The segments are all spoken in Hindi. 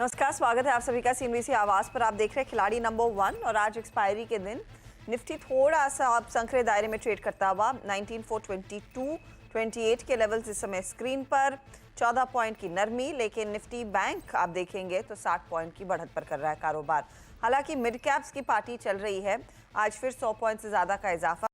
नमस्कार, स्वागत है आप सभी का सीएनबीसी आवाज पर। आप देख रहे हैं खिलाड़ी नंबर 1 और आज एक्सपायरी के दिन निफ्टी थोड़ा सा अब संकरे दायरे में ट्रेड करता हुआ 19,422.28 के लेवल्स इस समय स्क्रीन पर। 14 पॉइंट की नरमी, लेकिन निफ्टी बैंक आप देखेंगे तो 60 पॉइंट की बढ़त पर कर रहा है कारोबार। हालांकि मिड कैप्स की पार्टी चल रही है, आज फिर 100 पॉइंट से ज्यादा का इजाफा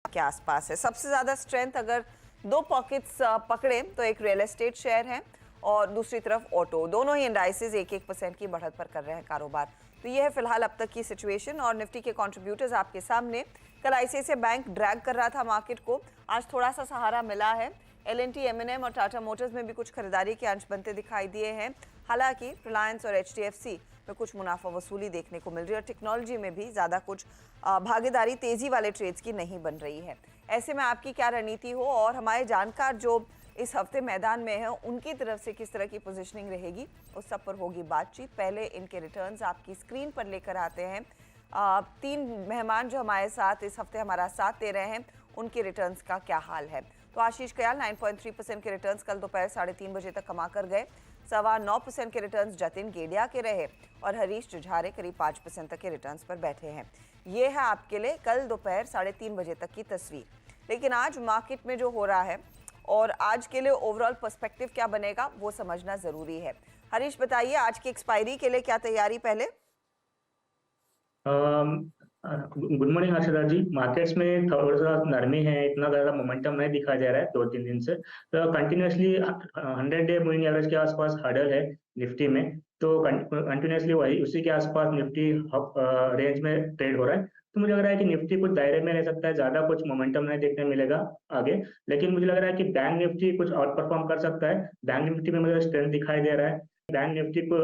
के आसपास है। सबसे ज्यादा स्ट्रेंथ अगर दो पॉकेट्स पकड़े तो एक रियल एस्टेट शेयर है और दूसरी तरफ ऑटो। दोनों ही इंडाइसेस 1% की बढ़त पर कर रहे हैं कारोबार। तो ये है फिलहाल अब तक की सिचुएशन और निफ्टी के कंट्रीब्यूटर्स आपके सामने। कल आईसीआईसीआई बैंक ड्रैग कर रहा था मार्केट को, आज थोड़ा सा सहारा मिला है। एल&टी, एम&एम और टाटा मोटर्स में भी कुछ खरीदारी के अंश बनते दिखाई दिए हैं। हालांकि रिलायंस और एचडीएफसी में कुछ मुनाफा वसूली देखने को मिल रही है और टेक्नोलॉजी में भी ज़्यादा कुछ भागीदारी तेजी वाले ट्रेड्स की नहीं बन रही है। ऐसे में आपकी क्या रणनीति हो और हमारे जानकार जो इस हफ्ते मैदान में है उनकी तरफ से किस तरह की पोजीशनिंग रहेगी, उस सब पर होगी बातचीत। पहले इनके रिटर्न्स आपकी स्क्रीन पर लेकर आते हैं। 3 मेहमान जो हमारे साथ इस हफ्ते हमारा साथ दे रहे हैं उनके रिटर्न्स का क्या हाल है। तो आशीष कयाल 9.3% के रिटर्न्स कल दोपहर 3:30 बजे तक कमा कर गए। 9.25% के रिटर्न्स जतिन गेडिया के रहे और हरीश जुझारे करीब 5% तक के रिटर्न्स पर बैठे हैं। ये है आपके लिए कल दोपहर 3:30 बजे तक की तस्वीर। लेकिन आज मार्केट में जो हो रहा है और आज के लिए ओवरऑल पर्सपेक्टिव क्या बनेगा वो समझना जरूरी है। हरीश बताइए, आज की एक्सपायरी के लिए क्या तैयारी पहले? गुड मॉर्निंग हर्षदा जी। मार्केट्स में थोड़ा सा नरमी है, इतना ज़्यादा मोमेंटम नहीं दिखा जा रहा है 2-3 दिन से। तो कंटिन्यूसली 100-डे मूविंग एवरेज के आसपास हर्डल है निफ्टी में, तो कंटिन्यूसली वही उसी के आसपास निफ्टी रेंज में ट्रेड हो रहा है। तो मुझे लग रहा है कि निफ्टी कुछ दायरे में रह सकता है, ज़्यादा कुछ मोमेंटम नहीं देखने मिलेगा आगे। लेकिन मुझे लग रहा है कि बैंक निफ्टी कुछ आउट परफॉर्म कर सकता है। बैंक निफ्टी में मुझे स्ट्रेंथ दिखाई दे रहा है। बैंक निफ्टी को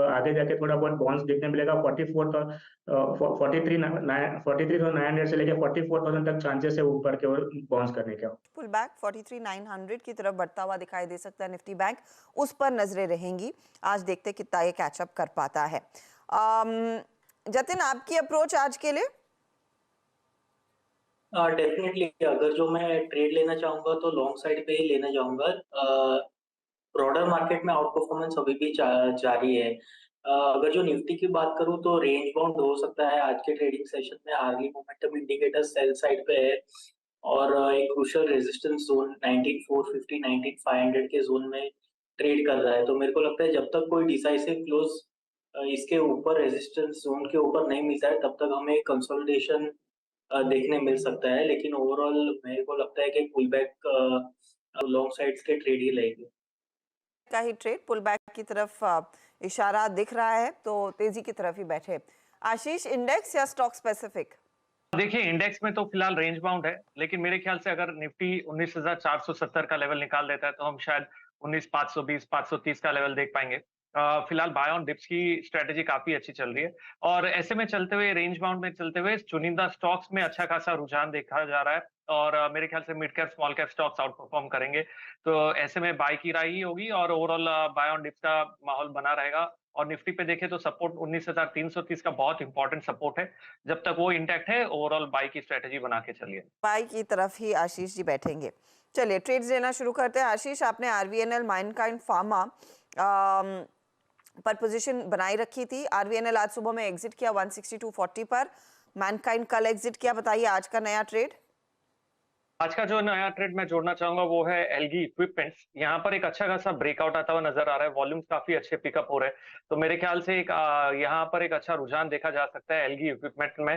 आगे जाके थोड़ा बहुत बाउंस देखने मिलेगा। 43,900 से लेकर 44,000 तक चांसेस है ऊपर के ओर बाउंस करने का। पुल बैक 43,900 की तरफ बढ़ता हुआ दिखाई दे सकता है निफ्टी बैंक, उस पर नजरें रहेंगी। आज देखते कितना ये कैचअप कर पाता है। जतिन, आपकी अप्रोच आज के लिए? डेफिनेटली अगर जो मैं ट्रेड लेना चाहूंगा तो लॉन्ग साइड पे ही लेना चाहूंगा। ब्रॉडर मार्केट में आउट परफॉर्मेंस अभी भी जारी है। अगर जो निफ्टी की बात करूं तो रेंज बाउंड हो सकता है। आज के ट्रेडिंग सेशन में Harley momentum indicator sell side पे है और एक क्रूशियल रेजिस्टेंस जोन 19450 19500 के जोन में ट्रेड कर रहा है। तो मेरे को लगता है जब तक कोई डिसाइसिव क्लोज इसके ऊपर रेजिस्टेंस जोन के ऊपर नहीं मिलता है तब तक हमें कंसोलिडेशन देखने मिल सकता है। लेकिन ओवरऑल मेरे को लगता है कि पुल बैक लॉन्ग साइड्स के ट्रेड ही रहेंगे। का ही ट्रेड पुल बैक की तरफ इशारा दिख रहा है, तो तेजी की तरफ ही बैठे। आशीष, इंडेक्स या स्टॉक स्पेसिफिक? देखिए, इंडेक्स में तो फिलहाल रेंज बाउंड है, लेकिन मेरे ख्याल से अगर निफ्टी 19,470 का लेवल निकाल देता है तो हम शायद 19,520 530 का लेवल देख पाएंगे। फिलहाल बाय ऑन डिप्स की स्ट्रेटेजी काफी अच्छी चल रही है और ऐसे में चलते हुए रेंज बाउंड में चलते हुए चुनिंदा स्टॉक्स में अच्छा खासा रुझान देखा जा रहा है और मेरे ख्याल से mid cap small cap stocks out perform करेंगे। तो ऐसे में बाय की राय ही होगी और ओवरऑल बाय ऑन डिप्स का माहौल बना रहेगा। और निफ्टी पे देखें तो सपोर्ट 19,330 का बहुत इंपॉर्टेंट सपोर्ट है। जब तक वो इंटैक्ट है ओवरऑल बाई की स्ट्रेटेजी बना के चलिए। बाई की तरफ ही आशीष जी बैठेंगे। चलिए ट्रेड्स लेना शुरू करते हैं। आशीष, आपने आरवीएनएल माइनकाइंड फार्मा पर पोजीशन बनाई रखी थी। आरवीएनएल आज सुबह में एग्जिट किया 162.40 पर। मैनकाइंड कल एग्जिट किया। बताइए आज का नया ट्रेड। आज का जो नया ट्रेड मैं जोड़ना चाहूंगा वो है एलगी इक्विपमेंट्स। यहाँ पर एक अच्छा खासा ब्रेकआउट आता हुआ नजर आ रहा है, वॉल्यूम्स काफी अच्छे पिकअप हो रहे हैं। तो मेरे ख्याल से एक यहाँ पर एक अच्छा रुझान देखा जा सकता है एलगी इक्विपमेंट में।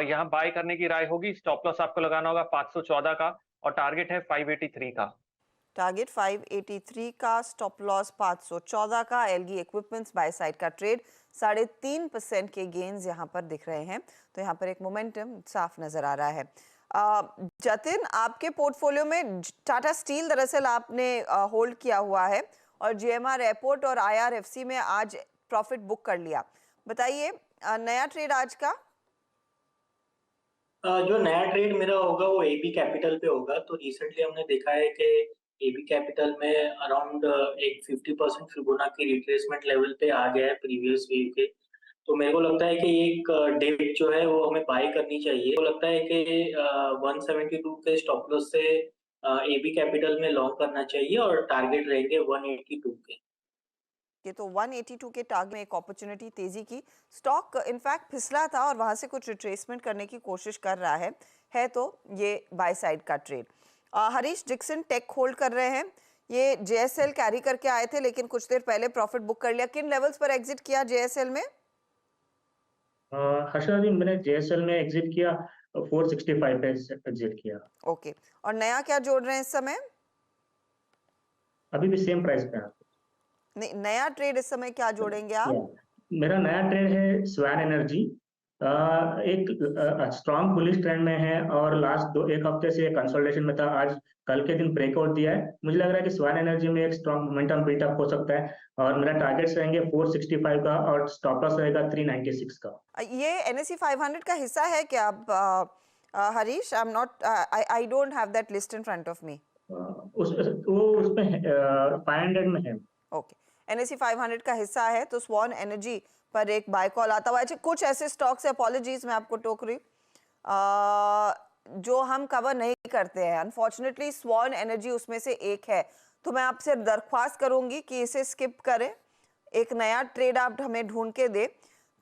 यहाँ बाय करने की राय होगी। स्टॉप लॉस आपको लगाना होगा 514 का और टारगेट है 583 का। टारगेट 583 का, स्टॉप लॉस 514 का। एलगी इक्विपमेंट्स बाय साइड का ट्रेड 3.5% के गेन्स यहाँ पर दिख रहे हैं। तो यहाँ पर एक मोमेंटम साफ नजर आ रहा है। जतिन, आपके पोर्टफोलियो में टाटा स्टील दरअसल आपने होल्ड किया हुआ है और जीएमआर एयरपोर्ट और आईआरएफसी में आज प्रॉफिट बुक कर लिया। बताइए नया ट्रेड आज का। जो नया ट्रेड मेरा होगा वो एबी कैपिटल पे होगा। तो रिसेंटली हमने देखा है कि एबी कैपिटल में अराउंड एक 50% फिबोनाची रिट्रेसमेंट लेवल पे आ गया है प्रीवियस वीक के। तो मेरे को लगता है कि एक डिप जो है वो हमें बाय करनी चाहिए। तो लगता है कि 172 के स्टॉप लॉस से एबी कैपिटल में लॉन्ग करना चाहिए और टारगेट रहेंगे 182 के। ये तो 182 के टारगेट में एक अपॉर्चुनिटी तेजी की। स्टॉक इनफैक्ट फिसला था और वहां से कुछ रिट्रेसमेंट करने की कोशिश कर रहा है तो ये बाय साइड का trade. Harish, Dixon tech hold कर रहे हैं। ये जेएसएल कैरी करके आए थे लेकिन कुछ देर पहले प्रॉफिट बुक कर लिया। किन लेवल्स पर एग्जिट किया जेएसएल में? हर्षा जी, मैंने जेएसएल में एग्जिट किया, 465 पे एग्जिट किया। ओके, और नया क्या जोड़ रहे हैं इस समय? अभी भी सेम प्राइस पे है। नहीं, नया ट्रेड इस समय क्या जोड़ेंगे आप? मेरा नया ट्रेड है स्वान एनर्जी। एक स्ट्रॉन्ग बुलिश ट्रेंड में है और लास्ट एक हफ्ते से कंसोलिडेशन में था। आज कल के दिन ब्रेकआउट दिया है। मुझे लग रहा है कि स्वान एनर्जी में एक स्ट्रॉन्ग मोमेंटम बिल्टअप हो सकता है और मेरा टारगेट्स रहेंगे 465 का और स्टॉप लॉस रहेगा 396 का। ये NSE 500 का हिस्सा है क्या आप Harish? I don't have that list in front of me. उसमें 500 में है। ओके, NSE 500 का हिस्सा है तो स्वान एनर्जी पर एक बाय कॉल आता हुआ। अच्छा, कुछ ऐसे स्टॉक्स है, अपॉलॉजीज मैं आपको टोक रही जो हम कवर नहीं करते हैं। अनफॉर्चुनेटली स्वान एनर्जी उसमें से एक है, तो मैं आपसे दरख्वास्त करूंगी कि इसे स्किप करें, एक नया ट्रेड आप हमें ढूंढ के दे।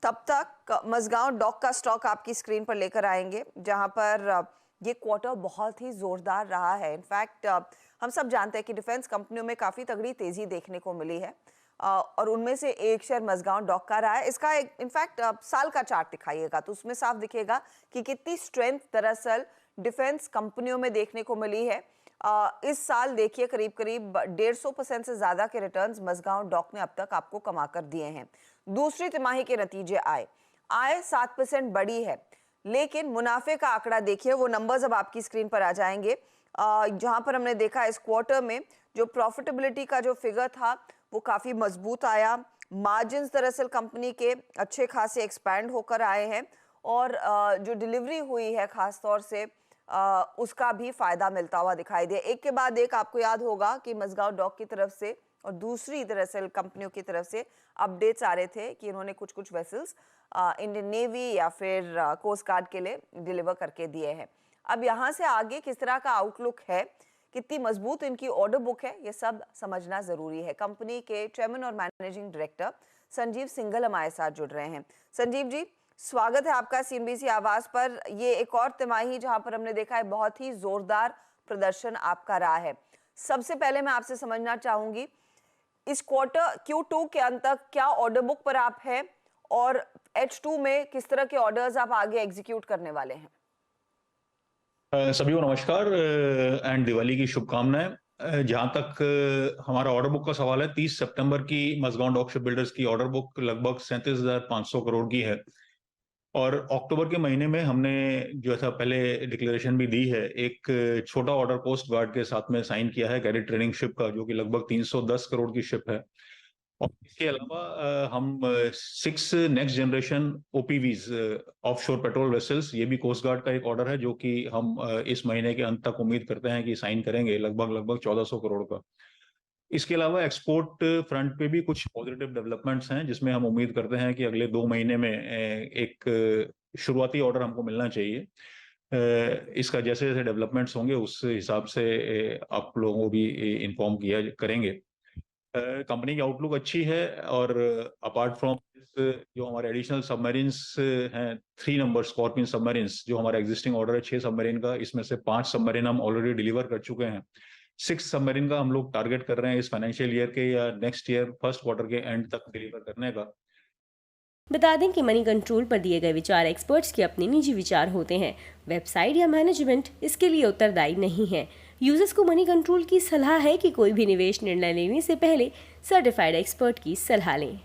तब तक मजगांव डॉक का स्टॉक आपकी स्क्रीन पर लेकर आएंगे, जहां पर ये क्वार्टर बहुत ही जोरदार रहा है। इनफैक्ट हम सब जानते हैं कि डिफेंस कंपनियों में काफी तगड़ी तेजी देखने को मिली है और उनमें से एक शेयर मजगांव डॉक का रहा है। इसका एक इनफैक्ट साल का चार्ट दिखाइएगा तो उसमें साफ दिखेगा कि कितनी स्ट्रेंथ दरअसल डिफेंस कंपनियों में देखने को मिली है। इस साल देखिए करीब करीब 150% से ज्यादा के रिटर्न्स मजगांव डॉक ने अब तक आपको कमा कर दिए हैं। दूसरी तिमाही के नतीजे आय 7% बढ़ी है, लेकिन मुनाफे का आंकड़ा देखिए, वो नंबर्स अब आपकी स्क्रीन पर आ जाएंगे। जहां पर हमने देखा इस क्वार्टर में जो प्रॉफिटेबिलिटी का जो फिगर था वो काफी मजबूत आया। मार्जिन्स दरअसल कंपनी के अच्छे खासे एक्सपैंड होकर आए हैं और जो डिलीवरी हुई है खास तौर से उसका भी फायदा मिलता हुआ दिखाई दे। एक के बाद एक आपको याद होगा कि मजगांव डॉक की तरफ से और दूसरी दरअसल कंपनियों की तरफ से अपडेट्स आ रहे थे कि इन्होंने कुछ कुछ वेसल्स इंडियन नेवी या फिर कोस्ट गार्ड के लिए डिलीवर करके दिए हैं। अब यहाँ से आगे किस तरह का आउटलुक है, कितनी मजबूत इनकी ऑर्डर बुक है, ये सब समझना जरूरी है। कंपनी के चेयरमैन और मैनेजिंग डायरेक्टर संजीव सिंघल हमारे साथ जुड़ रहे हैं। संजीव जी, स्वागत है आपका CNBC आवाज पर। ये एक और तिमाही जहां पर हमने देखा है बहुत ही जोरदार प्रदर्शन आपका रहा है। सबसे पहले मैं आपसे समझना चाहूंगी इस क्वार्टर Q2 के अंत तक क्या ऑर्डर बुक पर आप हैं और H2 में किस तरह के ऑर्डर्स आप आगे एग्जीक्यूट करने वाले हैं? सभी को नमस्कार एंड दिवाली की शुभकामनाएं। जहां तक हमारा ऑर्डर बुक का सवाल है, 30 सितंबर की मजगांव डॉक शिप बिल्डर्स की ऑर्डर बुक लगभग 37,500 करोड़ की है और अक्टूबर के महीने में हमने जो है पहले डिक्लेरेशन भी दी है, एक छोटा ऑर्डर कोस्ट गार्ड के साथ में साइन किया है गैरी ट्रेडिंग शिप का, जो कि लगभग 310 करोड़ की शिप है। और इसके अलावा हम 6 next generation OPVs offshore patrol vessels, ये भी कोस्ट गार्ड का एक ऑर्डर है जो कि हम इस महीने के अंत तक उम्मीद करते हैं कि साइन करेंगे, लगभग 1400 करोड़ का। इसके अलावा एक्सपोर्ट फ्रंट पे भी कुछ पॉजिटिव डेवलपमेंट्स हैं जिसमें हम उम्मीद करते हैं कि अगले 2 महीने में एक शुरुआती ऑर्डर हमको मिलना चाहिए। इसका जैसे जैसे डेवलपमेंट्स होंगे उस हिसाब से आप लोगों को भी इन्फॉर्म किया करेंगे। कंपनी की आउटलुक अच्छी है और अपार्ट फ्रॉम जो हमारे एडिशनल सबमरीन्स हैं, 3 नंबर स्कॉर्पियन सबमरीन्स, जो हमारा एग्जिस्टिंग ऑर्डर है 6 सबमरीन का, इसमें से 5 सबमरीन हम ऑलरेडी डिलीवर कर चुके हैं। 6 सबमरीन का हम लोग टारगेट कर रहे हैं इस फाइनेंशियल ईयर के या नेक्स्ट ईयर फर्स्ट क्वार्टर के एंड तक डिलीवर करने का। बता दें कि मनी कंट्रोल पर दिए गए विचार एक्सपर्ट्स के अपने निजी विचार होते हैं। वेबसाइट या मैनेजमेंट इसके लिए उत्तरदायी नहीं है। यूजर्स को मनी कंट्रोल की सलाह है कि कोई भी निवेश निर्णय लेने से पहले सर्टिफाइड एक्सपर्ट की सलाह लें।